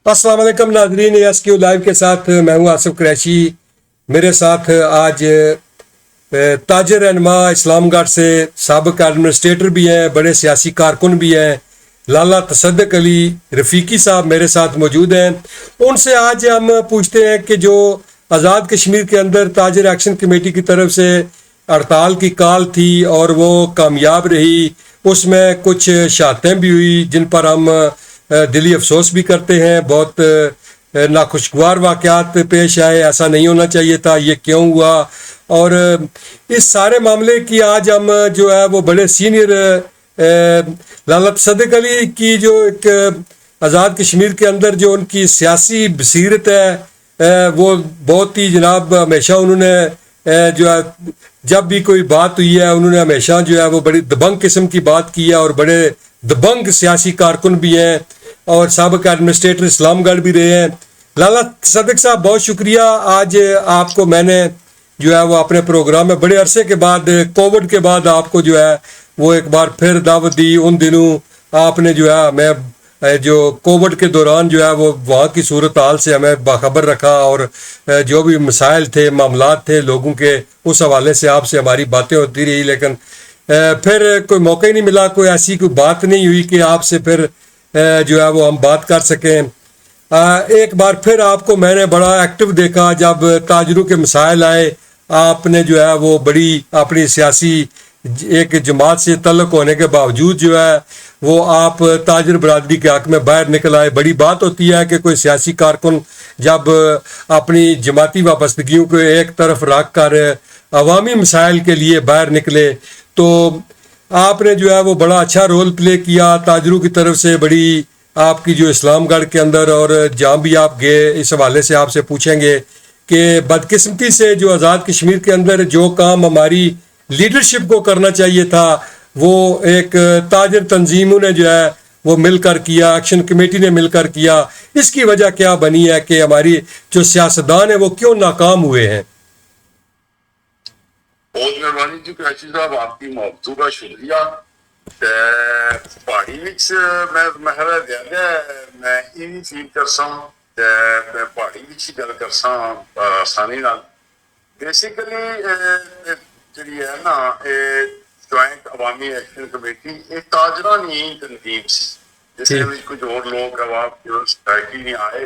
अस्सलाम वालेकुम नाजरीन, SQ लाइव के साथ मैं हूं आसिफ कुरैशी। मेरे साथ आज ताजर रहनुमा इस्लामगढ़ से साबिक एडमिनिस्ट्रेटर भी हैं, बड़े सियासी कारकुन भी हैं, लाला तसद्दुक अली रफ़ीकी साहब मेरे साथ मौजूद हैं। उनसे आज हम पूछते हैं कि जो आज़ाद कश्मीर के अंदर ताजर एक्शन कमेटी की तरफ से हड़ताल की कॉल थी और वो कामयाब रही, उसमें कुछ शहादतें भी हुई जिन पर हम दिली अफसोस भी करते हैं। बहुत नाखुशगवार वाक़यात पेश आए, ऐसा नहीं होना चाहिए था, ये क्यों हुआ। और इस सारे मामले की आज हम जो है वो बड़े सीनियर लाला तसद्दुक अली की जो एक आज़ाद कश्मीर के अंदर जो उनकी सियासी बसीरत है वो बहुत ही जनाब हमेशा उन्होंने जो है जब भी कोई बात हुई है उन्होंने हमेशा जो है वो बड़ी दबंग किस्म की बात की है और बड़े दबंग सियासी कारकुन भी हैं और साबिक एडमिनिस्ट्रेटर इस्लामगढ़ भी रहे हैं। लाला तसद्दुक साहब बहुत शुक्रिया, आज आपको मैंने जो है वो अपने प्रोग्राम में बड़े अरसे के बाद कोविड के बाद आपको जो है वो एक बार फिर दावत दी। उन दिनों आपने जो है हमें जो कोविड के दौरान जो है वो वहाँ की सूरत हाल से हमें बाखबर रखा और जो भी मसाइल थे मामलात थे लोगों के उस हवाले से आपसे हमारी बातें होती रही, लेकिन फिर कोई मौका ही नहीं मिला, कोई ऐसी कोई बात नहीं हुई कि आपसे फिर जो है वो हम बात कर सकें। एक बार फिर आपको मैंने बड़ा एक्टिव देखा जब ताजरों के मसाइल आए, आपने जो है वो बड़ी अपनी सियासी एक जमात से तल्लुक़ होने के बावजूद जो है वो आप ताजर बरादरी के हक़ में बाहर निकल आए। बड़ी बात होती है कि कोई सियासी कारकुन जब अपनी जमाती वाबस्तगियों को एक तरफ रख कर अवामी मसाइल के लिए बाहर निकले, तो आपने जो है वो बड़ा अच्छा रोल प्ले किया ताजरों की तरफ से। बड़ी आपकी जो इस्लामगढ़ के अंदर और जहाँ भी आप गए इस हवाले से आपसे पूछेंगे कि बदकिस्मती से जो आज़ाद कश्मीर के अंदर जो काम हमारी लीडरशिप को करना चाहिए था वो एक ताजर तंजीमों ने जो है वो मिलकर किया, एक्शन कमेटी ने मिलकर किया। इसकी वजह क्या बनी है कि हमारी जो सियासतदान है वो क्यों नाकाम हुए हैं? बहुत मेहरबानी जी कुरैशी साहब, आपकी मोहब्बतों का शुक्रिया। पहाड़ी विच मैं महरा ज्यादा मैं ये नहीं फील करसा मैं पहाड़ी विच ही गल करसा आसानी नाल। बेसिकली जी है ना ज्वाइंट अवामी एक्शन कमेटी ये ताजरा नहीं तनकीब सी, जिसमें कुछ और लोग अवाम सोसाइटी नहीं आए।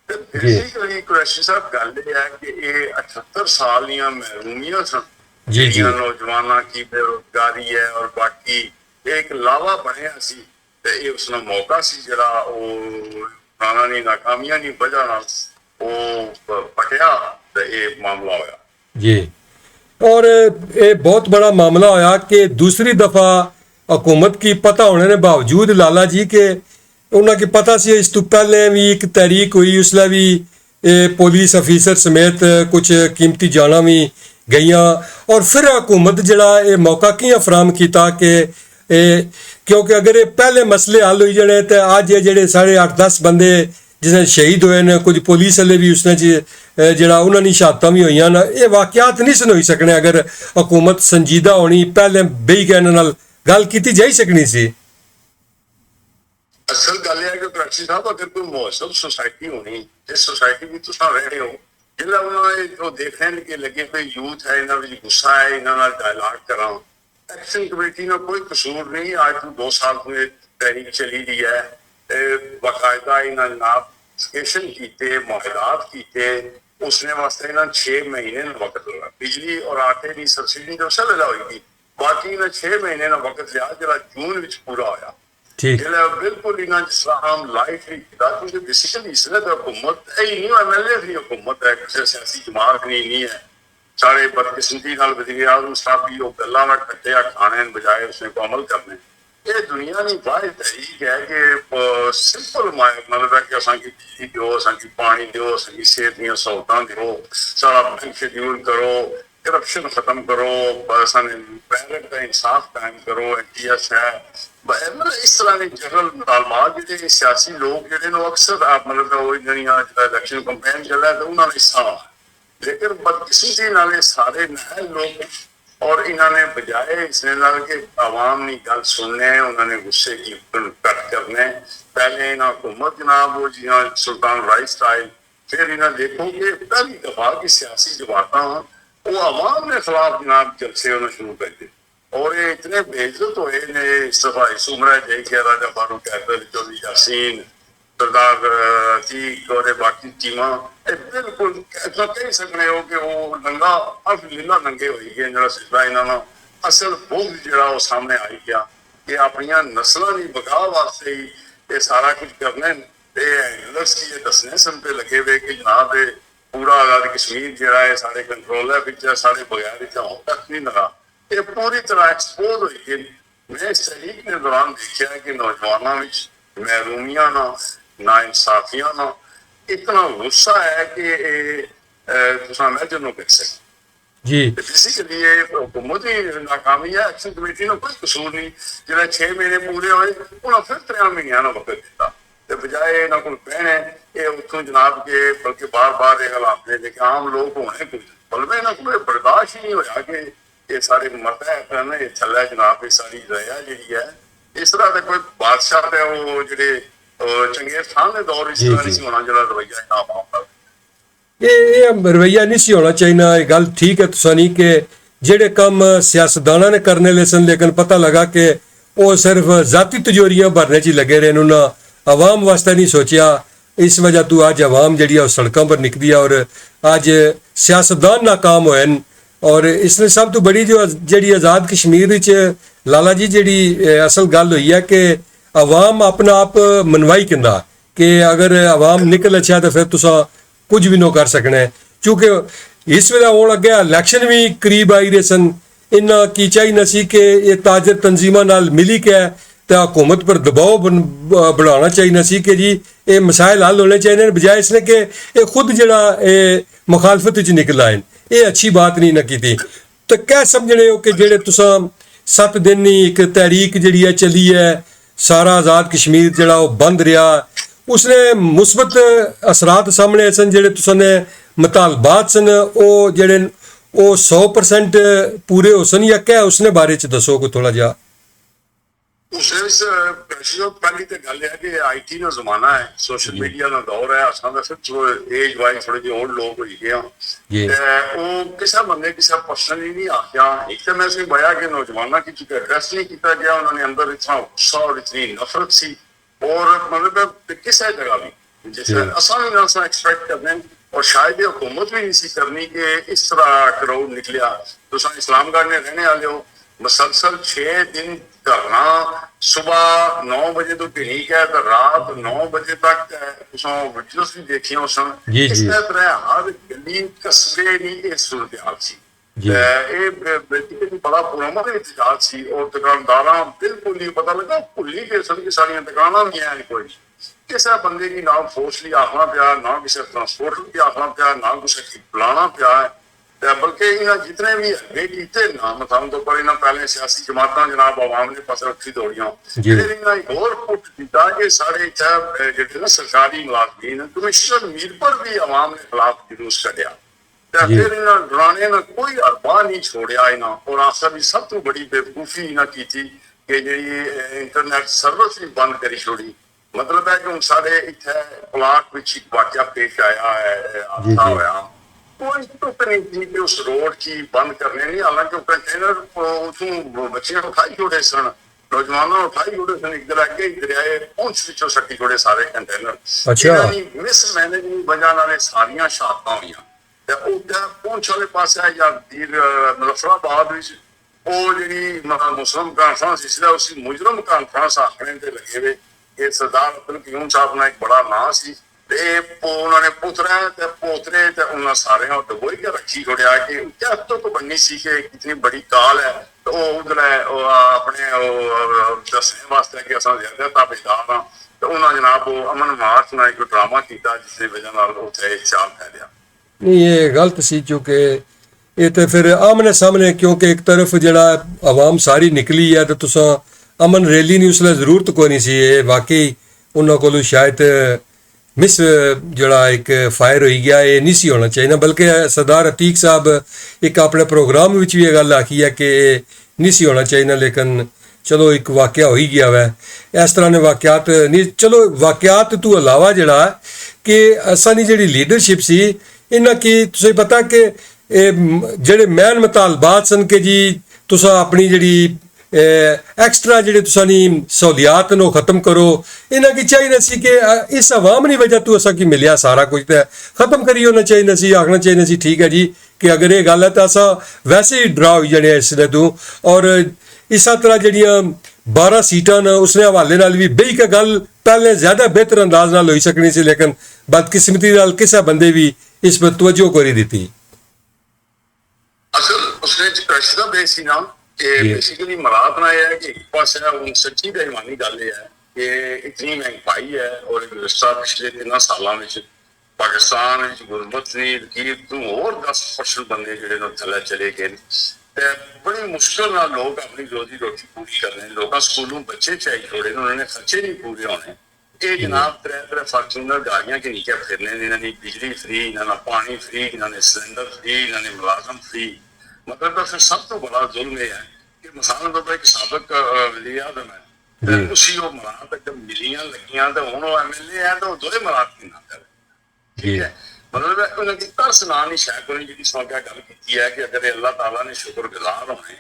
बेसिकली कुरैशी साहब गल ये है कि ये 78 साल दियां महरूमियां सन नौजवानों की बेरोजगारी है और बाकी एक लावा बनया सी ते ये उसने मौका सी जरा पुराना नहीं नाकामियां नहीं वजह नाल वो पटिया ते ये मामला होया जी। और ये बहुत बड़ा मामला होया कि दूसरी दफा हुकूमत की पता होने के बावजूद लाला जी के उन्होंने पता सी इस तो पहले भी एक तहरीक हुई, उसले भी पुलिस अफीसर समेत कुछ कीमती जाना भी गईयां और फिर हुकूमत जड़ा ये मौका कियां फराम किया कि क्योंकि अगर ये पहले मसले हल हुई जड़े तो अज ये जड़े साढ़े 8-10 बंदे जिसने शहीद हुए ने, कुछ पुलिस वाले भी उसने जड़ा उन्होंने शहादतां भी हुई ना, ये वाकयात नहीं सन होई सकने अगर हुकूमत संजीदा होनी पहले बेही के नाल गल कीती जाई सकनी सी। असल गल है कि कुरैशी साहब अगर कोई मुहसब सोसाइटी होनी जिस सोसाइटी में तुम रहे हो जिला उन्होंने देखने के लगे कोई यूथ है इन्होंने गुस्सा है इन्होंने डायलॉग करा एक्शन कमेटी का कोई कसूर नहीं। आज तो 2 साल हुए तहरीक चली रही है, बाकायदा इन्होंने नोटिफिकेशन किए मुआहदात किए, उसने वास्ते इन्होंने 6 महीने वक्त लिया। बिजली और आटे की सबसिडी तो उस वेला हुई थी, बाकी इन्हें 6 महीने वक्त लिया जरा जून में पूरा होया। बिल्कुल इन्हें जिस तरह हम लाइफ नहीं किया क्योंकि बेसिकली इसने तो हुकूमत नहीं MLA की हुकूमत है, किसी सियासी जमात नहीं है। सारे बदकिस्मती नाल वज़ीर आज़म साहब भी गल्लां में कट्टिया खाने बजाय उसने को अमल करने। ये दुनिया की वाहिद तहरीक है कि सिंपल मतलब है कि असांकी बिजली दो, असांकी पानी दो, असांकी सेहत दी सहूलतां दो, सारा बैंक शेड्यूल करो, करप्शन खत्म करो, असाने पैरेंट का इंसाफ कायम करो, NTS है। मतलब इस तरह के जनरल मालूमात जो सियासी लोग जो अक्सर आप मतलब इलेक्शन कंपेन चल रहा है तो उन्होंने हिस्सा, लेकिन बदकिस्मती नाले सारे नहल लोग और इन्होंने बजाय इसने नाल के आवाम की गल सुनने उन्होंने गुस्से की कट करने पहले इन्होंने हुकूमत जनाब वो जियां सुल्तान राइट स्टाइल फिर इन्हें देखो कि पहली दफा की सियासी जमात वो आवाम के खिलाफ जनाब जलसे होना शुरू कर दिए और ये इतने बेइज्जत हुए ने इस दफा इस उम्र जय के राजा फारूक हैदर चौधरी यासीन सरदार अतीक और बाकी टीमां बिल्कुल ऐसा कह सकते हो कि वो नंगा अफ लीला नंगे हो गए जो सिलसिला इन्होंने असल बोझ जरा वो सामने आई गया कि अपनिया नस्लों की बगा वास्ते ही ये सारा कुछ करने हैंडलर्स की ये दसने सन पे लगे हुए कि जनाब ये पूरा आजाद कश्मीर जरा है सारे कंट्रोल है सारे बगैर हो तक नहीं लगा ये पूरी तरह एक्सपोज हुई गई मैं इस तहरीक के दौरान देखा कि नौजवानों में महरूमियां ना इंसाफियां ना इतना गुस्सा है कि इमेजिन कर सकते जी बेसिकली ये हुकूमत ही नाकामी है एक्शन कमेटी ने कोई कसूर नहीं जो 6 महीने पूरे होए उन्हें फिर 3 महीनों का वक्त दिता तो बजाय इन्होंने को कहने ये उतों जनाब के बल्कि बार बार ये हालात ने लेकिन आम लोग होने कुछ बल्कि इन्होंने को बर्दाश्त ही नहीं होया कि ये सारे मत है करना ये चल जनाब ये सारी रया जी है इस तरह का कोई बादशाह है वो जो चंगेज खान के दौर इस तरह नहीं होना जो रवैया नाम आउंदा ਇਹ ਰਵਈਆ ਨਹੀਂ ਸੀ ਹੋਣਾ ਚਾਹੀਦਾ ਇਹ ਗੱਲ ਠੀਕ ਹੈ ਤੁਸੀਂ ਨਹੀਂ ਕਿ ਜਿਹੜੇ ਕੰਮ ਸਿਆਸਤਦਾਨਾਂ ਨੇ ਕਰਨੇ ਲੈ ਸਨ ਲੇਕਿਨ ਪਤਾ ਲਗਾ ਕਿ ਉਹ ਸਿਰਫ ਜ਼ਾਤੀ ਤਜੋਰੀਆਂ ਭਰਨੇ 'ਚ ਹੀ ਲੱਗੇ ਰਹੇ ਉਹਨਾਂ ਆਵਾਮ ਵਾਸਤੇ ਨਹੀਂ ਸੋਚਿਆ ਇਸ ਵਜ੍ਹਾ ਤੋਂ ਅੱਜ ਆਵਾਮ ਜਿਹੜੀ ਆ ਸੜਕਾਂ ਪਰ ਨਿਕਦੀ ਆ ਔਰ ਅੱਜ ਸਿਆਸਤਦਾਨ ਨਾਕਾਮ ਹੋਏ ਨੇ ਔਰ ਇਸਨੇ ਸਭ ਤੋਂ ਬੜੀ ਜੋ ਜਿਹੜੀ ਆਜ਼ਾਦ ਕਸ਼ਮੀਰ ਵਿੱਚ ਲਾਲਾ ਜੀ ਜਿਹੜੀ ਅਸਲ ਗੱਲ ਹੋਈ ਹੈ ਕਿ ਆਵਾਮ ਆਪਣਾ ਆਪ ਮਨਵਾਈ ਕਹਿੰਦਾ ਕਿ ਅਗਰ ਆਵਾਮ ਨਿਕਲ ਅੱਛਾ ਤਾਂ ਫਿਰ ਤੁਸੀਂ ਕੁਝ ਵੀ ਨਾ ਕਰ ਸਕਣਾ ਕਿਉਂਕਿ ਇਸ ਵੇਲੇ ਹੋਣ ਲੱਗਿਆ ਇਲੈਕਸ਼ਨ ਵੀ ਕਰੀਬ ਆਈ ਰਹੇ ਸਨ ਇਹਨਾਂ ਕੀ ਚਾਹੀਦਾ ਸੀ ਕਿ ਇਹ ਤਾਜਰ ਤਨਜ਼ੀਮਾਂ ਨਾਲ ਮਿਲੀ ਕੇ ਤੇ ਹਕੂਮਤ ਪਰ ਦਬਾਅ ਬਣਾਉਣਾ ਚਾਹੀਦਾ ਸੀ ਕਿ ਜੀ ਇਹ ਮਸਾਇਲ ਹੱਲ ਹੋਣੇ ਚਾਹੀਦੇ ਨੇ ਬਜਾਏ ਇਸਨੇ ਕਿ ਇਹ ਖੁਦ ਜਿਹੜਾ ਇਹ ਮੁਖਾਲਫਤ ਵਿੱਚ ਨਿਕਲ ਆਏ ਇਹ ਅੱਛੀ ਬਾਤ ਨਹੀਂ ਨਾ ਕੀਤੀ ਤਾਂ ਕਹਿ ਸਮਝਣੇ ਹੋ ਕਿ ਜਿਹੜੇ ਤੁਸੀਂ 7 ਦਿਨ ਨਹੀਂ ਇੱਕ ਤਹਿਰੀਕ ਜਿਹੜੀ ਹੈ ਚੱਲੀ ਹੈ ਸਾਰਾ ਆਜ਼ਾਦ ਕਸ਼ਮੀਰ ਜਿਹੜਾ ਉਹ ਬੰਦ ਰਿਹਾ उसने मुस्बत असरात सामने सन जेडे तुसाने मुतालबात सन ओ जेडे ओ 100% पूरे हो सन या क्या उसने बारे च दसो को थोड़ा जा पहली तो गल है कि IT का जमाना है सोशल मीडिया का दौर है असां दा फिर एज वाइज थोड़े जे ओल्ड लोग होई गए ओ किसी बंदे किसी पर्सनली नहीं आख्या एक तो मैं से बया कि नौजवानों की चुके एड्रेस नहीं किया गया उन्होंने अंदर इतना गुस्सा और इतनी नफरत सी और मतलब किसी जगह भी जैसे आसान एक्सपेक्ट करते हैं और शायद ये हुकूमत भी नहीं सी करनी कि इस तरह क्राउड निकलिया तो इस्लामगढ़ में रहने वाले हो मुसलसल 6 दिन करना सुबह 9 बजे तो क्लिनिक है तो रात 9 बजे तक वीडियोस भी देखिए इस तरह हर गली कस्बे नहीं ये सूरत हाल सी बड़ा पुराना इतिहास सी और दुकानदार बिल्कुल नहीं पता लगा भुली गए सन कि सारिया दुकाना भी है कोई किसी बंदे की ना फोर्सली आखना पिया ना किसी ट्रांसपोर्टर की आखना पिया ना किसी बुलाना पिया है बल्कि इन्हें जितने भी अगे किए ना मतलब तो पर इन्हें पहले सियासी जमात जनाब आवाम ने पास रखी दौड़ियां फिर इन्हें एक और पुट दिता कि सारे जो सरकारी मुलाजमीन कमिश्नर मीरपुर भी आवाम ने खिलाफ जुलूस कढ़िया फिर इन्हें डराने ने कोई अरबा नहीं छोड़िया इन्हें और आखिर भी सब तो बड़ी बेवकूफी इन्हें की थी कि जी इंटरनेट सर्विस भी बंद करी छोड़ी मतलब है कि हम सारे इतने प्लाट में एक वाकया पेश आया है हादसा होया कोई तो नहीं थी कि उस रोड की बंद करने नहीं हालांकि कंटेनर उसमें बच्चे उठाई छोड़े सन नौजवानों उठाई छोड़े सन इधर आगे इधर आए पहुंच विचों सट्टी छोड़े सारे कंटेनर मिस मैनेजमेंट वजह नाल सारियां शहादतां होईयां पहुंच वाले पास है या मुजफ्फराबाद जी मुस्लिम कॉन्फ्रेंस इसलिए उसी मुजरम कॉन्फ्रेंस आखने से लगे हुए कि सरदार अब्दुल कयूम साहब ने एक बड़ा नाम सी उन्होंने पुत्रा पोतरे उन्होंने सारे डबोई के रखी छोड़िया कि क्या तो बननी सी कि कितनी बड़ी काल है तो उधर अपने दसने वास्ते कि असा ज्यादा ताबेदार हाँ तो उन्होंने जनाब अमन मार्च ने एक ड्रामा किया जिसकी वजह उत्थे चाल फैलिया नहीं ये गलत सी चूंकि ये तो फिर आमने सामने क्योंकि एक तरफ जड़ा आवाम सारी निकली है तो तुसा अमन रैली नहीं उसले जरूरत कोई नहीं सी ये वाकई उन्होंने को शायद ਮਿਸ ਜਿਹੜਾ ਇੱਕ ਫਾਇਰ ਹੋਈ ਗਿਆ ਇਹ ਨਹੀਂ ਸੀ ਹੋਣਾ ਚਾਹੀਦਾ, ਬਲਕਿ ਸਰਦਾਰ ਅਤੀਕ ਸਾਹਿਬ ਇੱਕ ਆਪਣੇ ਪ੍ਰੋਗਰਾਮ ਵਿੱਚ ਵੀ ਇਹ ਗੱਲ ਆਖੀ ਹੈ ਕਿ ਇਹ ਨਹੀਂ ਸੀ ਹੋਣਾ ਚਾਹੀਦਾ, ਲੇਕਿਨ ਚਲੋ ਇੱਕ ਵਾਕਿਆ ਹੋ ਹੀ ਗਿਆ ਵੈ। ਇਸ ਤਰ੍ਹਾਂ ਦੇ ਵਾਕਿਆਤ ਨਹੀਂ, ਚਲੋ ਵਾਕਿਆਤ ਤੋਂ ਇਲਾਵਾ ਜਿਹੜਾ ਕਿ ਅਸਾਂ ਦੀ ਜਿਹੜੀ ਲੀਡਰਸ਼ਿਪ ਸੀ ਇਹਨਾਂ ਕੀ ਤੁਸੀਂ ਪਤਾ ਕਿ ਇਹ ਜਿਹੜੇ ਮੈਨ ਮਤਾਲਬਾਤ ਸਨ ਕਿ ਜੀ ਤੁਸੀਂ ਆਪਣੀ ਜਿਹੜੀ ਐਕਸਟਰਾ ਜਿਹੜੇ ਤੁਸਾਂ ਦੀ ਸਹੂਲੀਅਤ ਨੂੰ ਖਤਮ ਕਰੋ, ਇਹਨਾਂ ਕੀ ਚਾਹੀਦਾ ਸੀ ਕਿ ਇਸ ਆਵਾਮ ਦੀ ਵਜ੍ਹਾ ਤੋਂ ਅਸਾਂ ਕੀ ਮਿਲਿਆ ਸਾਰਾ ਕੁਝ ਤਾਂ ਖਤਮ ਕਰੀ ਹੋਣਾ ਚਾਹੀਦਾ ਸੀ, ਆਖਣਾ ਚਾਹੀਦਾ ਸੀ ਠੀਕ ਹੈ ਜੀ ਕਿ ਅਗਰ ਇਹ ਗੱਲ ਹੈ ਤਾਂ ਅਸਾਂ ਵੈਸੇ ਹੀ ਡਰਾ ਹੋਈ ਜਾਣੇ ਇਸ ਦੇ ਤੋਂ। ਔਰ ਇਸੇ ਤਰ੍ਹਾਂ ਜਿਹੜੀਆਂ 12 ਸੀਟਾਂ ਨੇ ਉਸਨੇ ਹਵਾਲੇ ਨਾਲ ਵੀ ਬਈ ਕੇ ਗੱਲ ਪਹਿਲੇ ਜ਼ਿਆਦਾ ਬਿਹਤਰ ਅੰਦਾਜ਼ ਨਾਲ ਹੋਈ ਸਕਣੀ ਸੀ, ਲੇਕਿਨ ਬਦਕਿਸਮਤੀ ਨਾਲ ਕਿਸੇ ਬੰਦੇ ਵੀ ਇਸ ਪਰ ਤਵੱਜੋ ਕਰੀ ਦਿੱਤੀ। ਅਸਲ ਉਸਨੇ ਕ੍ਰਿਸ਼ ਦਾ ਬੇਸ ਸੀ ਨਾ ਕਿ ਬੇਸਿਕਲੀ ਮਰਾਦ ਬਣਾਇਆ ਹੈ ਕਿ ਇੱਕ ਪਾਸੇ ਹੁਣ ਸੱਚੀ ਬੇਈਮਾਨੀ ਗੱਲ ਇਹ ਹੈ ਕਿ ਇਤਨੀ ਮਹਿੰਗਾਈ ਹੈ ਔਰ ਪਿਛਲੇ 3 ਸਾਲਾਂ ਵਿੱਚ ਪਾਕਿਸਤਾਨ ਵਿੱਚ ਗੁਰਬਤ ਦੀ ਲਕੀਰ ਤੋਂ ਹੋਰ 10% ਬੰਦੇ ਜਿਹੜੇ ਨੂੰ ਥੱਲੇ ਚਲੇ ਗਏ ਤੇ ਬੜੀ ਮੁਸ਼ਕਲ ਨਾਲ ਲੋਕ ਆਪਣੀ ਰੋਜ਼ੀ ਰੋਟੀ ਪੂਰੀ ਕਰ ਰਹੇ ਨੇ। ਲੋਕਾਂ ਸਕੂਲੋਂ ਬੱਚੇ ਚਾਹੀਦੇ ਥੋੜੇ ਨੇ, ਉਹਨਾਂ ਨੇ ਖਰਚੇ ਨਹੀਂ ਪੂਰੇ ਹੋਣੇ। ਇਹ ਜਨਾਬ ਤਰ੍ਹਾਂ ਫਾਰਚੂਨਰ ਗਾੜੀਆਂ ਕੇ ਨੀਚੇ ਫਿਰਨੇ ਨੇ, ਇਹਨਾਂ ਦੀ ਬਿਜਲੀ ਫ੍ਰੀ, ਇਹਨਾਂ ਦਾ ਪਾਣੀ ਫ੍ਰੀ, ਇਹਨਾਂ ਨੇ ਸਿਲੰਡਰ ਫ੍ਰੀ, ਇਹਨਾਂ ਨੇ ਮੁਲਾਜ਼ਮ ਫ੍ਰੀ। ਮਤਲਬ ਤਾਂ ਫਿਰ ਸਭ ਤੋਂ ਬੜਾ ਜ਼ੁਲਮ ਇਹ ਹੈ ਕਿ ਮਿਸਾਲ ਦਾ ਇੱਕ ਸਾਬਕ ਵਜ਼ੀਰ ਆਜ਼ਮ ਹੈ ਤੇ ਤੁਸੀਂ ਉਹ ਮਰਾਦ ਤੱਕ ਮਿਲੀਆਂ ਲੱਗੀਆਂ ਤੇ ਹੁਣ ਉਹ ਐਮਐਲਏ ਹੈ ਤਾਂ ਉਹ ਦੋਵੇਂ ਮਰਾਦ ਕਿੰਨਾ ਕਰ ਠੀਕ ਹੈ। ਮਤਲਬ ਉਹਨਾਂ ਦੀ ਤਰਸ ਨਾਲ ਨਹੀਂ ਸ਼ਾਇਦ ਉਹਨੇ ਜਿਹੜੀ ਸਵਾਗਿਆ ਗੱਲ ਕੀਤੀ ਹੈ ਕਿ ਅਗਰ ਅੱਲਾਹ ਤਾਲਾ ਨੇ ਸ਼ੁਕਰਗੁਜ਼ਾਰ ਹੋਣੇ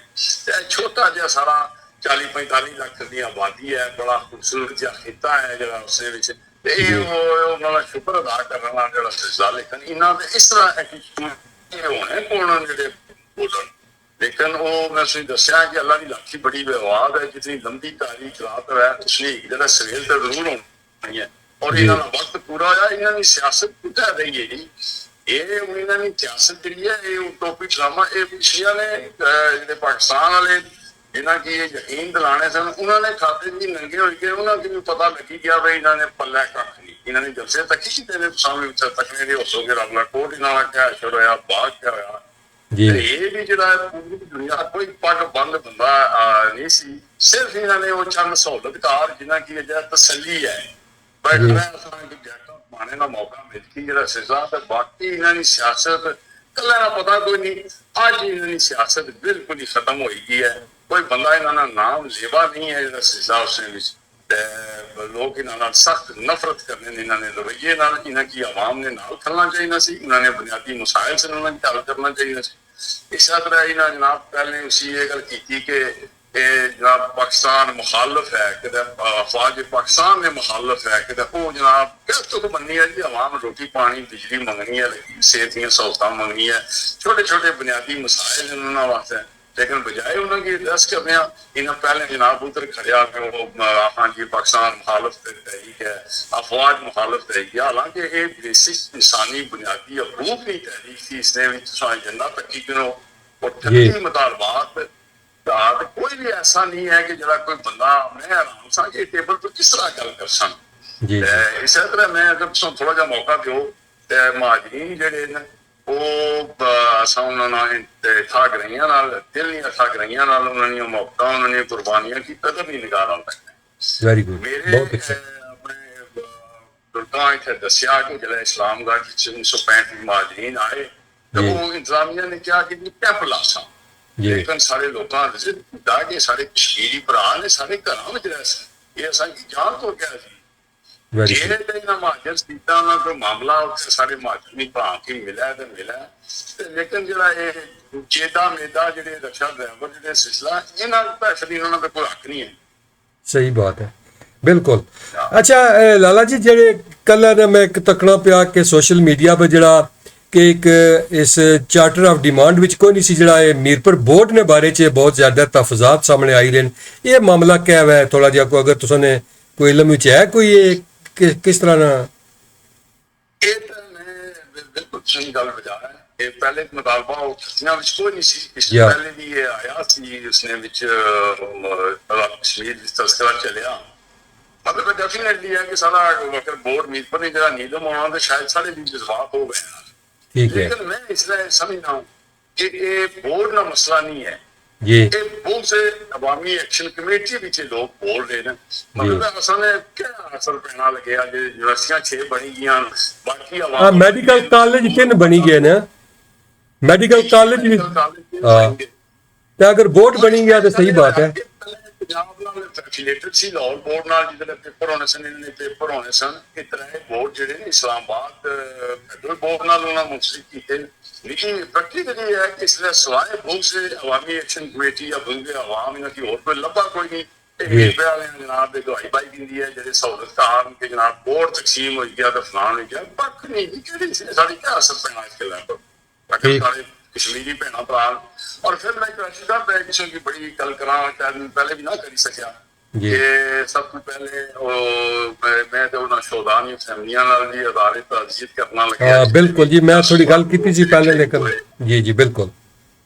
ਤੇ ਛੋਟਾ ਜਿਹਾ ਸਾਰਾ 40-45 ਲੱਖ ਦੀ ਆਬਾਦੀ ਹੈ, ਬੜਾ ਖੂਬਸੂਰਤ ਜਿਹਾ ਖਿੱਤਾ ਹੈ ਜਿਹੜਾ ਉਸਦੇ ਵਿੱਚ, ਤੇ ਇਹ ਉਹਨਾਂ ਦਾ ਸ਼ੁਕਰ ਅਦਾ ਕਰਨ ਨਾਲ ਜਿਹੜਾ ਸਿਲਸਿਲਾ। ਲੇਕਿਨ ਇਹਨਾਂ ਦੇ ਇਸ ਤਰ੍ਹਾਂ ਐਟੀਟਿਊਡ ਹੋਣੇ ਕੋਣ ਜਿਹੜੇ ਬੋਲਣ, ਲੇਕਿਨ ਉਹ ਮੈਂ ਤੁਹਾਨੂੰ ਦੱਸਿਆ ਕਿ ਅੱਲਾ ਦੀ ਲਾਠੀ ਬੜੀ ਵਿਵਾਦ ਹੈ, ਜਿਤਨੀ ਲੰਬੀ ਤਾਰੀਖ ਰਾਤ ਹੈ ਤੁਸੀਂ ਜਿਹੜਾ ਸਵੇਲ ਤੇ ਜ਼ਰੂਰ ਹੋਣੀ ਹੈ। ਔਰ ਇਹਨਾਂ ਦਾ ਵਕਤ ਪੂਰਾ ਹੋਇਆ, ਇਹਨਾਂ ਦੀ ਸਿਆਸਤ ਕੁੱਤਾ ਰਹੀ ਹੈ ਜੀ। ਇਹ ਇਹਨਾਂ ਦੀ ਸਿਆਸਤ ਜਿਹੜੀ ਹੈ ਇਹ ਟੋਪੀ ਡਰਾਮਾ ਇਹ ਪਿਛਲੀਆਂ ਨੇ ਜਿਹੜੇ ਪਾਕਿਸਤਾਨ ਵਾਲੇ ਇਹਨਾਂ ਕੀ ਇਹ ਯਕੀਨ ਦਿਲਾਣੇ ਸਨ, ਉਹਨਾਂ ਨੇ ਖਾਤੇ ਵੀ ਨੰਗੇ ਹੋਏ ਗਏ, ਉਹਨਾਂ ਨੂੰ ਪਤਾ ਲੱਗੀ ਗਿਆ ਵੀ ਇਹਨਾਂ ਨੇ ਪੱਲੇ ਕੱਖ ਨਹੀਂ, ਇਹਨਾਂ ਨੇ ਜਲਸੇ ਤੱਕ ਹੀ ਤੇਰੇ ਸਾਹਮਣੇ ਵਿੱਚ ਤੱਕਣੇ ਦੇ ਹੋਸੋਗੇ ਰੱਬ ਦਾ ਕੋਟ ਇਹਨਾਂ ਦਾ ਕਿਆ ਅਸ਼ਰ ਹੋਇਆ, ਬਾਗ ਕਿਆ ਹੋਇਆ। ਇਹ ਵੀ ਜਿਹੜਾ ਪੂਰੀ ਦੁਨੀਆ ਕੋਈ ਪੱਗ ਬੰਦ ਬੰਦਾ ਨਹੀਂ ਸੀ, ਸਿਰਫ ਇਹਨਾਂ ਨੇ ਉਹ ਚੰਦ ਸਹੂਲਤਕਾਰ ਜਿਨ੍ਹਾਂ ਕੀ ਜਿਹੜਾ ਤਸੱਲੀ ਹੈ ਮਾਣੇ ਦਾ ਮੌਕਾ ਮਿਲ ਕੇ ਜਿਹੜਾ ਸਿਜ਼ਾ ਤੇ ਬਾਕੀ ਇਹਨਾਂ ਦੀ ਸਿਆਸਤ ਕੱਲਾ ਦਾ ਪਤਾ ਕੋਈ ਨਹੀਂ। ਅੱਜ ਇਹਨਾਂ ਦੀ ਸਿਆਸਤ ਬਿਲਕੁਲ ਹੀ ਖਤਮ ਹੋਈ ਗਈ ਹੈ, ਕੋਈ ਬੰਦਾ ਇਹਨਾਂ ਦਾ ਨਾਮ ਲੇਵਾ ਨਹੀਂ ਹੈ ਜਿਹੜਾ ਸਿਜ਼ਾ ਉਸਨੇ ਵਿੱਚ ਤੇ ਲੋਕ ਇਹਨਾਂ ਨਾਲ ਸਖਤ ਨਫ਼ਰਤ ਕਰਨੇ ਨੇ। ਇਹਨਾਂ ਨੇ ਰਵੱਈਏ ਨਾਲ ਇਹਨਾਂ ਕੀ ਆਵਾਮ ਨੇ ਨਾਲ ਖੜਨਾ ਚਾਹੀਦਾ ਸੀ, ਇਹਨਾਂ ਨੇ ਬੁਨਿਆਦੀ ਮਸਾਇਲ ਸੇ ਉਹਨਾਂ ਨਾਲ ਹੱਲ ਕਰਨਾ ਚਾਹੀਦਾ ਸੀ। ਇਸੇ ਤਰ੍ਹਾਂ ਇਹਨਾਂ ਜਨਾਬ ਪਹਿਲੇ ਉਸੀ ਇਹ ਗੱਲ ਕੀਤੀ ਕਿ ਇਹ ਜਨਾਬ ਪਾਕਿਸਤਾਨ ਮੁਖਾਲਫ ਹੈ ਕਿ ਅਫਵਾਜ ਪਾਕਿस्तान ने मुखालफ है कि वो जनाब क्या तो बननी है जी, आवाम रोटी पानी बिजली मंगनी है, सेहत दी सहूलतां मंगनी है, छोटे छोटे बुनियादी मसाइल उन्होंने वास्ते, लेकिन बजाय उन्होंने एड्रेस करने इन्हें पहले जनाब उधर खड़िया हाँ जी पाकिस्तान मुखालफ तहरीक है, अफवाज मुखालफ तहरीक है। हालांकि ये बेसिक इंसानी बुनियादी हकूक की तहरीक थी, इसने एजेंडा तकी और ठंडी मुतालबात कोई भी ऐसा नहीं है कि जरा कोई बंदा मैं आराम सा ये टेबल पर किस तरह गल कर सन। इस तरह मैं अगर थोड़ा जा मौका दो ते महाजरीन जेडे ने वो असा उन्होंने ठग रही दिल नहीं ठग रही उन्होंने मौका उन्होंने कुर्बानियां की कदर नहीं निगाह सकते। मेरे अपने दुर्गा इतने दसिया कि जो इस्लामगढ़ 1965 महाजरीन आए तो वो इंतजामिया ने कहा कि कैंप ला सा, लेकिन सारे लोगों के सारे कश्मीरी भरा ने सारे घर में रह सके ये असा की जान तो क्या जी महाजर सीटा कोई मामला उत्थे सारे महाजर नहीं भरा के मिला तो मिला, लेकिन जरा चेदा मेदा जेडे रक्षा ड्राइवर जेडे सिलसिला इन्होंने असली इन्होंने कोई हक नहीं है। सही बात है बिल्कुल। अच्छा लाला जी जेडे कल मैं एक तकना पिया कि सोशल मीडिया पर जरा कि एक इस चार्टर ऑफ डिमांड विच कोई नहीं सी जड़ा मीरपुर बोर्ड ने बारे च बहुत ज़्यादा तहफुजात सामने आई रहे हैं। ये मामला क्या है थोड़ा जिहा को अगर तुसां ने कोई इल्म विच है कोई ये किस तरह ना ये तो मैं बिल्कुल सही गल बजा है। ये पहले मुतालबा खिस्तियां विच कोई नहीं सी, इससे पहले भी ये आया सी उसने विच कश्मीर विच तस्करा चलिया। मतलब डेफिनेटली है कि सारा अगर बोर्ड मीरपुर ने जरा नीलम होना तो शायद सारे भी जज्बात हो गए, लेकिन मैं इसलिए समझना हूँ कि ये बोर्ड का मसला नहीं है, जी ਇਹ ਬਹੁਤ ਸੇ ਅਵਾਮੀ ਐਕਸ਼ਨ ਕਮੇਟੀ ਵਿੱਚ ਇਹ ਲੋਕ ਬੋਲ ਰਹੇ ਨੇ ਮਤਲਬ ਅਸਾਂ ਨੇ ਕਿਆ ਅਸਰ ਪੈਣਾ ਲੱਗਿਆ ਜੇ ਯੂਨੀਵਰਸਿਟੀਆਂ 6 ਬਣੀ ਗਈਆਂ ਬਾਕੀ हाँ मेडिकल कॉलेज 3 बनी गए ना मेडिकल कॉलेज भी हाँ तो अगर बोर्ड बनी गया तो सही बात है ਪੰਜਾਬ ਨਾਲ ਐਫੀਲੀਏਟਡ ਸੀ ਲਾਹੌਰ ਬੋਰਡ ਨਾਲ ਜਿਹਦੇ ਪੇਪਰ ਹੋਣੇ ਸਨ ਇਹਨਾਂ ਦੇ ਪੇਪਰ ਹੋਣੇ ਸਨ ਇਸ ਤਰ੍ਹਾਂ ਇਹ ਬੋਰਡ ਜਿਹੜੇ ਨੇ ਇਸਲਾਮਾਬਾਦ ਫੈਡਰਲ ਬੋਰਡ ਨਾਲ ਉਹਨਾਂ ਮੁੰਸਲਿਕ ਕੀਤੇ ਲੇਕਿਨ ਪ੍ਰੈਕਟੀਕਲੀ ਹੈ ਕਿ ਇਸ ਲਈ ਸਵਾਏ ਬਹੁਤ ਸੇ ਅਵਾਮੀ ਐਕਸ਼ਨ ਕਮੇਟੀ ਜਾਂ ਬੰਦੇ ਆਵਾਮ ਇਹਨਾਂ ਦੀ ਹੋਰ ਕੋਈ ਲੱਭਾ ਕੋਈ ਨਹੀਂ ਇਹ ਵਾਲਿਆਂ ਜਨਾਬ ਦੇ ਦਵਾਈ ਬਾਈ ਦਿੰਦੀ ਹੈ ਜਿਹੜੇ ਸਹੂਲਤਾਂ ਕਿ ਜਨਾਬ ਬੋਰਡ ਤਕਸੀਮ ਹੋਈ ਗਿਆ ਤਾਂ ਫਲਾਣ ਹੋ ਗਿਆ ਪੱਖ ਨਹੀਂ ਕਿਹੜੀ ਸਾਡੀ ਕੀ ਅਸਰ ਪੈਣਾ ਇਸ ਗੱਲਾਂ ਤੋਂ ਬਾਕੀ ਸਾਰੇ कश्मीरी भैन भरा और फिर मैं कराची का किसी की बड़ी गल करा पहले भी ना करी सकिया कि सब तो पहले मैं तो उन्होंने शोधानी फैमिलियां नाल जी अदारे तजीद करना लगे हाँ बिल्कुल जी मैं थोड़ी गल की थी पहले लेकिन जी जी बिल्कुल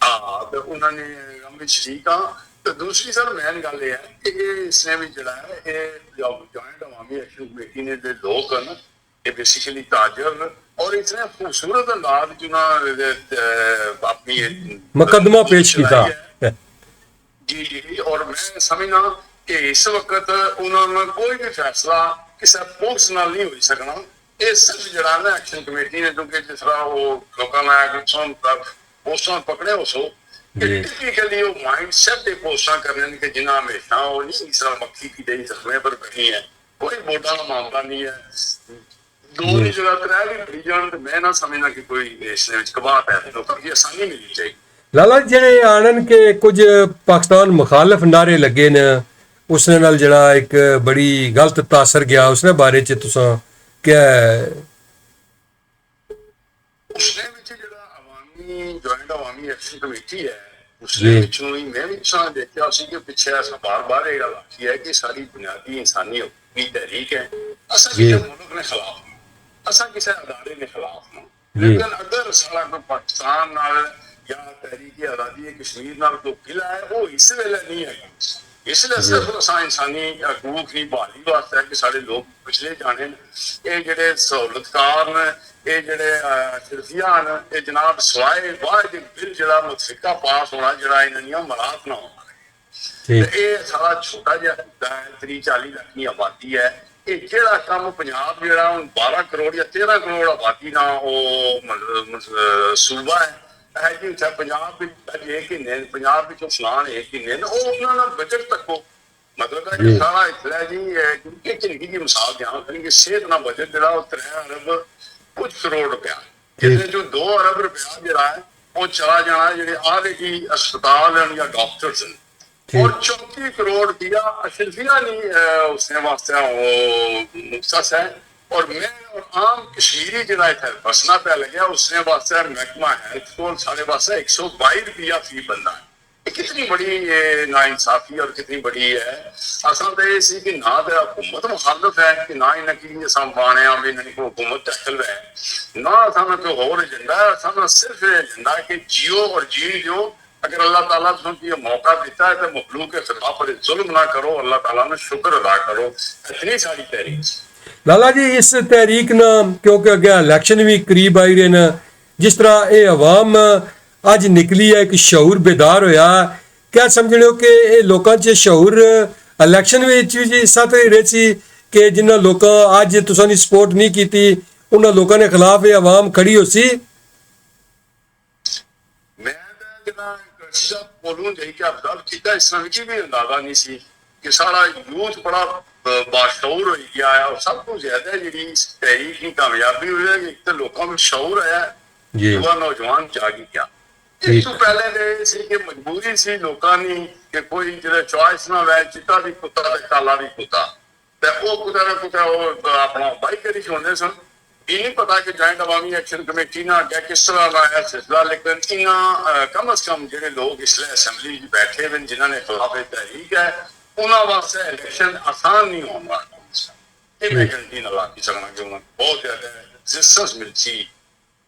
हाँ तो उन्होंने हम भी शरीक हाँ तो दूसरी सर मेन गल ये है कि इसने भी जड़ा है ये जॉइंट अवामी एक्शन कमेटी ने जो लोग हैं ना ये बेसिकली ताजर और इतने खूबसूरत अंदाज जो अपनी मुकदमा पेश किया जी जी और मैं समझना कि इस वक्त उन्होंने कोई भी फैसला किसी पुलिस नाल नहीं हो सकना ये सिर्फ जरा ना एक्शन कमेटी ने क्योंकि जिस तरह वो लोगों ने पोस्टां पकड़े हो सो टिपिकली वो माइंड सेट पोस्टां करने के जिन्हें हमेशा वो नहीं इस तरह मक्खी की दही जख्मे पर बनी है कोई वोटा का मामला नहीं है दो की जगह त्रै भी बड़ी जान तो मैं ना समझना कि कोई इसने कबात है लोगों की आसानी मिलनी चाहिए लाला ਜਿਹੜੇ ਆਣਨ ਕੇ ਕੁਝ ਪਾਕਿਸਤਾਨ ਮੁਖਾਲਫ ਨਾਰੇ ਲੱਗੇ ਨੇ ਉਸਨੇ ਨਾਲ ਜਿਹੜਾ ਇੱਕ ਬੜੀ ਗਲਤ ਤਾਸਰ ਗਿਆ ਉਸਨੇ ਬਾਰੇ ਚ ਤੁਸੀਂ ਕਿਆ ਉਸਨੇ ਵਿੱਚ ਜਿਹੜਾ ਅਵਾਮੀ ਜੁਆਇੰਟ ਅਵਾਮੀ ਐਕਸ਼ਨ ਕਮੇਟੀ ਹੈ ਉਸਨੇ ਵਿੱਚੋਂ ਹੀ ਮੈਂ ਵੀ ਸਾਂ ਦੇਖਿਆ ਸੀ ਕਿ ਪਿੱਛੇ ਅਸਾਂ ਬਾਰ-ਬਾਰ ਇਹ ਗੱਲ ਆਖੀ ਹੈ ਕਿ ਸਾਡੀ ਬੁਨਿਆਦੀ ਇਨਸਾਨੀ ਹਕੂਕੀ ਤਹਿਰੀਕ ਹੈ ਅਸਾਂ ਕਿਸੇ ਮੁਲਕ ਦੇ ਖਿਲਾਫ असा किसी अदारे के खिलाफ हूँ लेकिन अगर सारा को पाकिस्तान नाल या तहरीक आज़ादी कश्मीर नाल कोई गिला है वो इस वेले नहीं है इसलिए सिर्फ असा इंसानी हकूक की बहाली वास्ते है कि सारे लोग पिछले जाने ये जेडे सहूलतकार ने ये जेडे सिरफिया ने ये जनाब सवाए वाद बिल जरा मुतफिका पास होना जरा इन्होंने मरात ना हो ये सारा छोटा जिहा 30-40 लाख की आबादी है ਇਹ ਜਿਹੜਾ ਕੰਮ ਪੰਜਾਬ ਜਿਹੜਾ ਹੁਣ 12 ਕਰੋੜ ਜਾਂ 13 ਕਰੋੜ ਆਬਾਦੀ ਦਾ ਉਹ ਸੂਬਾ ਹੈ ਜੀ ਉੱਥੇ ਪੰਜਾਬ ਵਿੱਚ ਇਹ ਕਿੰਨੇ ਪੰਜਾਬ ਵਿੱਚੋਂ ਫਲਾਣ ਇਹ ਕਿੰਨੇ ਉਹ ਉਹਨਾਂ ਦਾ ਬਜਟ ਤੱਕੋ ਮਤਲਬ ਹੈ ਕਿ ਸਾਰਾ ਇਤਲਾ ਜੀ ਕਿ ਚੰਗੀ ਦੀ ਮਿਸਾਲ ਦਿਆਂ ਕਿ ਸਿਹਤ ਦਾ ਬਜਟ ਜਿਹੜਾ ਉਹ 3 ਅਰਬ ਕੁਝ ਕਰੋੜ ਰੁਪਇਆ ਜਿਹਦੇ ਚੋਂ 2 ਅਰਬ ਰੁਪਇਆ ਜਿਹੜਾ ਹੈ ਉਹ ਚਲਾ ਜਾਣਾ ਜਿਹੜੇ ਆਦੇ ਕੀ ਹਸਪਤਾਲ ਹਨ ਜਾਂ ਡਾਕਟਰਸ ਹਨ और 34 करोड़ दिया अशरफिया नहीं उसने वास्ते मुख्तस है और मैं और आम कश्मीरी जरा इतना बसना पे लगे उसने वास्ते महकमा हेल्थ को साढ़े वास्ते 122 रुपया फी बंदा है कितनी बड़ी नाइंसाफी और कितनी बड़ी है असल तो ये सी कि ना तो हुकूमत मुखालफ है कि ना इन्हें की संभाने भी नहीं को हुकूमत टैकल है ना असा कोई होर एजेंडा है असा सिर्फ एजेंडा कि जियो और जी जो अगर अल्लाह ताला तुमको ये मौका देता है तो मखलूक के खिलाफ जुल्म ना करो अल्लाह ताला ने शुक्र अदा करो इतनी सारी तहरीक लाला जी इस तहरीक ना क्योंकि अगे इलेक्शन भी करीब आई रहे ना जिस तरह ये अवाम अज निकली है कि शऊर बेदार होया क्या समझने हो कि ये लोगों च शऊर इलेक्शन में इस तरह रही सी कि जिन्होंने लोग अज तुसां सपोर्ट नहीं की उन्होंने लोगों के खिलाफ ये अवाम खड़ी हो सी बोलूं यही कि अफजल किया इस तरह की भी अंदाजा नहीं सी कि सारा यूथ बड़ा बाशऊर हो गया है और सब तो ज्यादा जी तहरीक की कामयाबी हुई है एक तो लोगों में शऊर आया युवा नौजवान जागी क्या इस तो पहले दे कि मजबूरी सी लोगों ने कि कोई जो चॉइस ना वै चिट्टा भी कुत्ता ते काला भी कुत्ता ते वो कुत्ता ना कुत्ता वो अपना बाई करी छोड़ने सन ये नहीं पता कि जॉइंट अवामी एक्शन कमेटी ना अगर किस तरह का है सिलसिला लेकिन इन्हें कम अज कम जो लोग इसलिए असैम्बली बैठे हुए जिन्होंने खिलाफ तहरीक है उन्होंने वास्ते इलेक्शन आसान नहीं होगा ये मैं गारंटी ना ला सकना कि उन्हें बहुत ज्यादा रेजिस्टेंस मिलती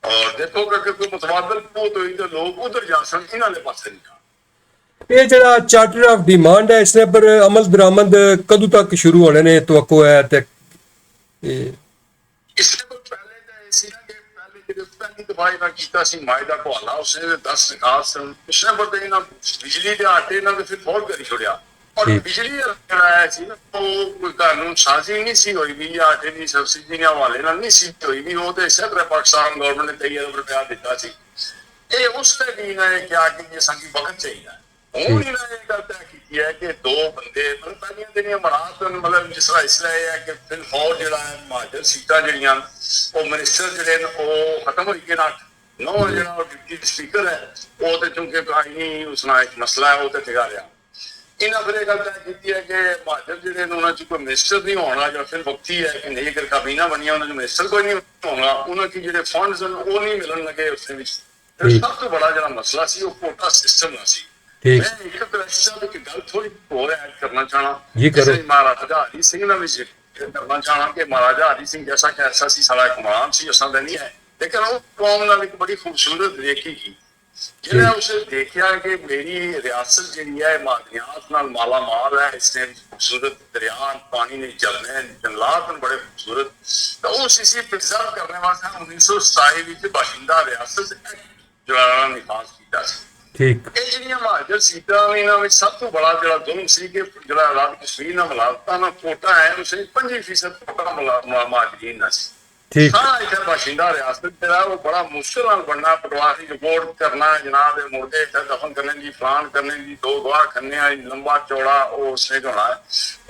और देखो कि कोई मुतबादल बहुत हुई तो लोग उधर जा सकते इन्होंने पास नहीं ये जरा चार्टर ऑफ डिमांड है इसने पर अमल दरामद कदों तक शुरू होने ने तवक्को है इससे पहले ਦਫਾ ਇਹਨਾਂ ਕੀਤਾ ਸੀ ਮਾਇਦਾ ਕੋਲਾ ਉਸਨੇ 10 ਨਿਕਾਸ ਪਿਛਲੇ ਨੰਬਰ ਤੇ ਇਹਨਾਂ ਬਿਜਲੀ ਦੇ ਆਟੇ ਇਹਨਾਂ ਦੇ ਫਿਰ ਫੋਲ ਕਰੀ ਛੋੜਿਆ ਔਰ ਬਿਜਲੀ ਜਿਹੜਾ ਆਇਆ ਸੀ ਨਾ ਉਹ ਕੋਈ ਕਾਨੂੰਨ ਸਾਜ਼ੀ ਨਹੀਂ ਸੀ ਹੋਈ ਵੀ ਆਟੇ ਦੀ ਸਬਸਿਡੀ ਦੇ ਹਵਾਲੇ ਨਾਲ ਨਹੀਂ ਸੀ ਹੋਈ ਵੀ ਉਹ ਤੇ ਸਿਰਫ ਪਾਕਿਸਤਾਨ ਗਵਰਨਮੈਂਟ ਨੇ 23 ਅਰਬ ਰੁਪਇਆ ਦਿੱਤਾ ਸੀ ਇਹ ਉਸ ਲਈ ਵੀ ਇਹਨਾਂ ਨੇ ਕਿਹਾ ਕਿ ਇਹ ਸੰਗੀ ਵਕਤ ਚਾਹੀਦਾ ਹੁਣ ਇਹਨਾਂ ਨੇ ਗੱਲ ਤੈਅ ਕੀਤੀ ਹੈ ਕਿ ਦੋ ਬੰਦੇ ਮਤਲਬ ਪਹਿਲੀਆਂ ਜਿਹੜੀਆਂ ਮਰਾਤ ਮਤਲਬ ਜਿਸ ਤਰ੍ਹਾਂ ਇਸ ਲਈ ਹੈ ਕਿ ਫਿਲਹਾਲ ਜਿਹੜਾ ਹੈ ਮਹਾਜਰ ਸੀਟਾਂ ਜਿਹੜੀਆਂ ਉਹ ਮਿਨਿਸਟਰ ਜਿਹੜੇ ਨੇ ਉਹ ਖਤਮ ਹੋਈ ਕਿ ਨਾ ਨੋ ਜਿਹੜਾ ਉਹ ਡਿਪਟੀ ਸਪੀਕਰ ਹੈ ਉਹ ਤੇ ਚੁੰਕੇ ਆਈਨੀ ਉਸ ਨਾਲ ਇੱਕ ਮਸਲਾ ਹੈ ਉਹ ਤੇ ਟਿਕਾ ਰਿਹਾ ਇਹਨਾਂ ਫਿਰ ਇਹ ਗੱਲ ਤੈਅ ਕੀਤੀ ਹੈ ਕਿ ਮਹਾਜਰ ਜਿਹੜੇ ਨੇ ਉਹਨਾਂ 'ਚ ਕੋਈ ਮਿਨਿਸਟਰ ਨਹੀਂ ਹੋਣਾ ਜਾਂ ਫਿਰ ਵਕਤੀ ਹੈ ਕਿ ਨਹੀਂ ਅਗਰ ਕਾਬੀਨਾ ਬਣੀਆਂ ਉਹਨਾਂ 'ਚ ਮਿਨਿਸਟਰ ਕੋਈ ਨਹੀਂ ਹੋਣਾ ਉਹਨਾਂ ਕੀ ਜਿਹੜੇ ਫੰਡਸ ਹਨ ਉਹ ਨਹੀਂ ਮਿਲਣ ਲੱਗੇ ਉਸ ਵਿੱਚ ਸਭ ਤੋਂ ਬੜਾ ਜਿਹੜਾ ਮਸਲਾ ਸੀ ਉਹ ਕੋਟਾ ਸਿਸਟਮ ਦਾ ਸੀ ਮੈਂ ਇੱਕ ਕਲੈਕਸ਼ਨ ਦੀ ਗੱਲ ਥੋੜੀ ਹੋਰ ਐਡ ਕਰਨਾ ਚਾਹਣਾ ਮਹਾਰਾਜਾ ਹਰੀ ਸਿੰਘ ਨਾਲ ਵੀ ਕਰਨਾ ਚਾਹਣਾ ਕਿ ਮਹਾਰਾਜਾ ਹਰੀ ਸਿੰਘ ਜੈਸਾ ਕਿ ਐਸਾ ਸੀ ਸਾਡਾ ਇਮਾਮ ਸੀ ਅਸਾਂ ਦਾ ਨਹੀਂ ਹੈ ਲੇਕਿਨ ਉਹ ਕੌਮ ਨਾਲ ਇੱਕ ਬੜੀ ਖੂਬਸੂਰਤ ਦੇਖੀ ਕੀ ਜਿਹੜਾ ਉਸੇ ਦੇਖਿਆ ਕਿ ਮੇਰੀ ਰਿਆਸਤ ਜਿਹੜੀ ਹੈ ਮਾਦਨੀਆਤ ਨਾਲ ਮਾਲਾ ਮਾਲ ਹੈ ਇਸਨੇ ਖੂਬਸੂਰਤ ਦਰਿਆ ਪਾਣੀ ਨੇ ਝਰਨੇ ਜੰਗਲਾਤ ਬੜੇ ਖੂਬਸੂਰਤ ਤਾਂ ਉਹ ਇਸੇ ਪ੍ਰੀਜ਼ਰਵ ਕਰਨੇ ਵਾਸਤੇ 1927 ਵਿੱਚ ਬਾਸ਼ਿੰਦਾ ਰਿਆਸਤ ਜਿਹੜਾ ਨਿਕਾਸ ਕੀਤਾ ਸੀ ਠੀਕ ਇਹ ਜਿਹੜੀਆਂ ਮਹਾਜਰ ਸੀਟਾਂ ਨੇ ਇਹਨਾਂ ਵਿੱਚ ਸਭ ਤੋਂ ਬੜਾ ਜਿਹੜਾ ਜ਼ੁਲਮ ਸੀ ਕਿ ਜਿਹੜਾ ਰਾਜ ਕਸ਼ਮੀਰ ਨਾਲ ਮਲਾਲਤਾ ਨਾਲ ਕੋਟਾ ਹੈ ਉਸੇ 25% ਕੋਟਾ ਮਹਾਜਰੀਨ ਨਾਲ ਸੀ ਠੀਕ ਸਾਰਾ ਇੱਥੇ ਬਾਸ਼ਿੰਦਾ ਰਿਆਸਤ ਜਿਹੜਾ ਉਹ ਬੜਾ ਮੁਸ਼ਕਿਲ ਨਾਲ ਬਣਨਾ ਪਟਵਾਰੀ ਰਿਪੋਰਟ ਕਰਨਾ ਜਨਾਬ ਦੇ ਮੁਰਦੇ ਇੱਥੇ ਦਫਨ ਕਰਨ ਦੀ ਫਲਾਨ ਕਰਨ ਦੀ ਦੋ ਗਵਾਹ ਖੰਨੇ ਲੰਬਾ ਚੌੜਾ ਉਹ ਉਸਨੇ ਹੋਣਾ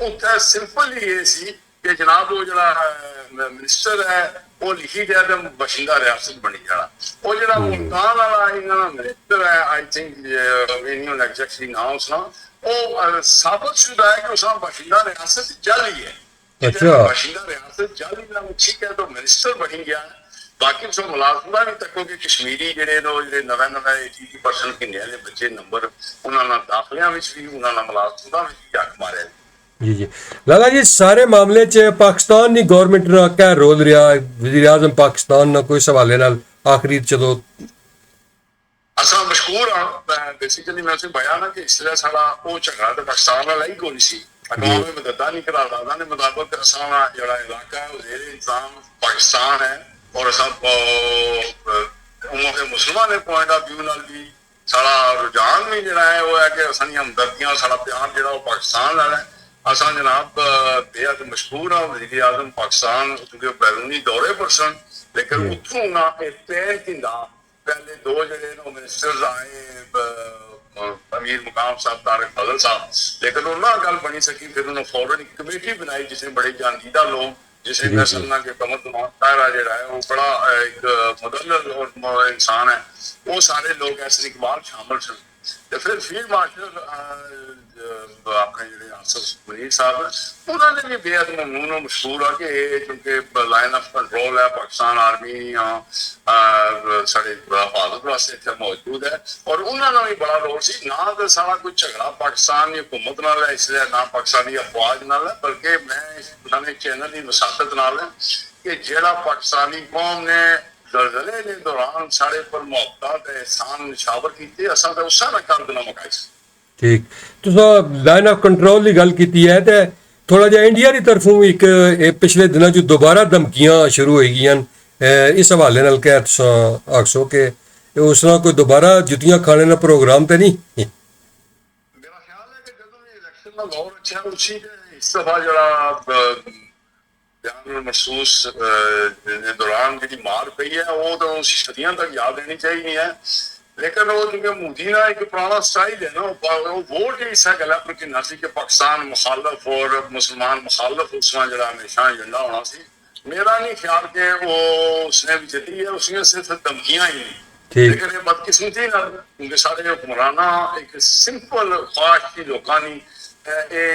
ਉੱਥੇ ਸਿੰਪਲ ਹੀ ਇਹ ਸੀ ਕਿ ਜਨਾਬ ਉਹ ਜਿਹੜਾ ਮਿਨਿਸਟਰ ਹੈ ਉਹ ਲਿਖੀ ਗਿਆ ਤੇ ਬਾਸ਼ਿੰਦਾ ਰਿਆਸਤ ਬਣੀ ਜਾਣਾ ਉਹ ਜਿਹੜਾ ਮੁਲਤਾਨ ਵਾਲਾ ਇਹਨਾਂ ਦਾ ਮਿਨਿਸਟਰ ਹੈ ਆਈ ਥਿੰਕ ਯੂਨੀਅਨ ਐਗਜ਼ੈਕਟਲੀ ਨਾਮ ਉਸਨਾ ਉਹ ਸਾਬਤ ਸ਼ੁਦਾ ਹੈ ਕਿ ਉਸਨਾ ਬਾਸ਼ਿੰਦਾ ਰਿਆਸਤ ਜਾਲੀ ਹੈ ਬਾਸ਼ਿੰਦਾ ਰਿਆਸਤ ਜਾਲੀ ਨਾਲ ਠੀਕ ਹੈ ਤਾਂ ਮਿਨਿਸਟਰ ਬਣੀ ਗਿਆ ਬਾਕੀ ਉਸ ਮੁਲਾਜ਼ਮਾਂ ਵੀ ਤੱਕੋ ਕਿ ਕਸ਼ਮੀਰੀ ਜਿਹੜੇ ਜਿਹੜੇ ਨਵੇਂ 80% ਕਿੰਨੇ ਦੇ ਬੱਚੇ ਨੰਬਰ ਉਹਨਾਂ ਨਾਲ ਦਾਖਲਿਆਂ ਵਿੱਚ ਵੀ ਉਹਨਾਂ ਨਾਲ ਮੁਲਾਜ਼ਮਾਂ ਵਿੱਚ ਵੀ ਹੱਕ ਮਾਰਿਆ जी जी लाला जी सारे मामले च पाकिस्तान नी गवर्नमेंट ना क्या रोल रहा वज़ीर आज़म पाकिस्तान ना कोई सवाले नाल आखिरी चलो असा मशहूर हां बेसिकली मैं उसे बयान है कि इसलिए सारा वो झगड़ा तो पाकिस्तान वाला ही कोई सी अकवाम में मदद नहीं करा रहा ने मुताबिक असा जड़ा इलाका है वज़ीर इंतजाम पाकिस्तान है और सब उम्मत मुसलमान ने पॉइंट ऑफ व्यू नाल भी सारा रुझान भी जड़ा है वो है कि साडी हमदर्दियां सारा प्यार जड़ा वो पाकिस्तान वाला है असा जनाब बेहद मशहूर हाँ वज़ीर आज़म पाकिस्तान क्योंकि बैरूनी दौरे पर सन लेकिन उतों ना पैन किंदा पहले दो जड़े मिनिस्टर्स आए अमीर मुकाम साहब तारिक फजल साहब लेकिन उन्होंने गल बनी सकी फिर उन्होंने फौरन एक कमेटी बनाई जिसने बड़े जानदीदा लोग जिसे मैं समझना कि कमर दुमान तारा जड़ा है वो बड़ा एक मुदल्लल और इंसान है वो सारे लोग ऐसे इकबाल शामिल सन तो फिर फील्ड मार्शल अपने ਜਿਹੜੇ ਆਸਫ ਮਨੀਰ ਸਾਹਿਬ ਉਹਨਾਂ ਨੇ ਵੀ ਬੇहद ਮਮਨੂਨ और ਮਸ਼ਹੂਰ ਆ ਕਿ ਕਿਉਂਕਿ ਲਾਈਨ ਆਫ ਕੰਟਰੋਲ ਹੈ ਪਾਕਿਸਤਾਨ ਆਰਮੀ ਸਾਡੇ ਹਾਲਤ ਵਾਸਤੇ ਇੱਥੇ ਮੌਜੂਦ ਹੈ ਔਰ ਉਹਨਾਂ ਦਾ ਵੀ ਬੜਾ ਰੋਲ ਸੀ ਨਾ ਤਾਂ ਸਾਰਾ ਕੋਈ ਝਗੜਾ ਪਾਕਿਸਤਾਨ ਦੀ ਹਕੂਮਤ ਨਾਲ ਹੈ ਇਸ ਲਈ ਨਾ ਪਾਕਿਸਤਾਨੀ ਅਫਵਾਜ ਨਾਲ ਹੈ ਬਲਕਿ ਮੈਂ ਨਵੇਂ ਚੈਨਲ ਦੀ ਵਸਾਤਤ ਨਾਲ ਹੈ ਕਿ ਜਿਹੜਾ ਪਾਕਿਸਤਾਨੀ ਕੌਮ ਨੇ ਜ਼ਲਜ਼ਲੇ ਦੇ ਦੌਰਾਨ ਸਾਡੇ ਪਰ ਮੁਹੱਬਤ ਤੇ ਇਹਸਾਨ ਨਿਸ਼ਾਵਰ ਕੀਤੇ ਅਸਾਂ ਤਾਂ ਉਸਾਂ ਨਾਲ ਕਰ ਦੇਣਾ ਮਕਾਈ ठीक तुसा लाइन ऑफ कंट्रोल की गल की है तो थोड़ा जिहा इंडिया की तरफों भी एक पिछले दिनों च दोबारा धमकियां शुरू हो गई इस हवाले नाल क्या तुसा आखसो कि उस तरह कोई दोबारा जुतियां खाने का प्रोग्राम तो नहीं मेरा ख्याल है कि जदों भी इलेक्शन का दौर अच्छा उसी इस दफा जड़ा बयान महसूस के दौरान जी मार पई है वो तो उसी सदियों तक याद रहनी चाहिए है लेकिन वो जो मोदी ना एक पुराना स्टाइल है ना वो वोट ही ऐसा गला पर कि ना सी कि पाकिस्तान मुखालफ और मुसलमान मुखालफ उसमें जरा हमेशा एजेंडा होना सी मेरा नहीं ख्याल कि वो उसने भी जीती है उसने सिर्फ धमकियां ही नहीं लेकिन ये बदकिस्मती ना क्योंकि सारे हुक्मराना एक सिंपल ख्वाहिश की लोकानी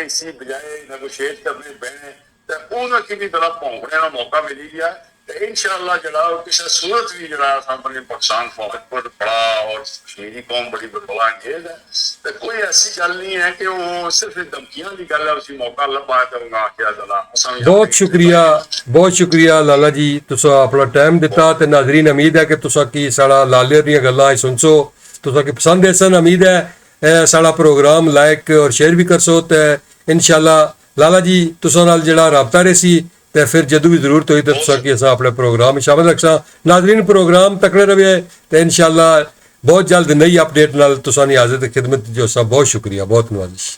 इसी बजाय नेगोशिएट करने बहने तो उन्होंने भी तरह भौंकने का मौका मिली गया इंशाअल्लाह जड़ा किसी सूरत भी जड़ा सामने पाकिस्तान फौज पर बड़ा और कश्मीरी कौम बड़ी बदला अंगेज है तो कोई ऐसी गल नहीं है कि वो सिर्फ धमकियां की गल है उसी मौका लभा है तो आखिया जरा बहुत शुक्रिया लाला जी तुसा अपना टाइम दिता ते नाज़रीन उम्मीद है कि तुसा की साड़ा लाले दी गल्लां सुनसो तुसा की पसंद ऐसन उम्मीद है साड़ा प्रोग्राम लाइक और शेयर भी करसो ते इंशाअल्लाह लाला जी तुसा नाल जड़ा राबता रही ਤੇ ਫਿਰ ਜਦੋਂ ਵੀ ਜ਼ਰੂਰਤ ਹੋਈ ਤਾਂ ਤੁਸੀਂ ਕਿ ਅਸਾਂ ਆਪਣੇ ਪ੍ਰੋਗਰਾਮ ਸ਼ਾਮਲ ਰੱਖਾਂ ਨਾਜ਼ਰੀਨ ਪ੍ਰੋਗਰਾਮ ਤਕੜੇ ਰਵੇ ਤੇ ਇਨਸ਼ਾਅੱਲਾ ਬਹੁਤ ਜਲਦ ਨਈ ਅਪਡੇਟ ਨਾਲ ਤੁਸਾਂ ਦੀ ਹਾਜ਼ਰ ਖਿਦਮਤ ਜੋ ਸਭ ਬਹੁਤ ਸ਼ੁਕਰੀਆ ਬਹੁਤ ਨਵਾਜ਼ਿਸ਼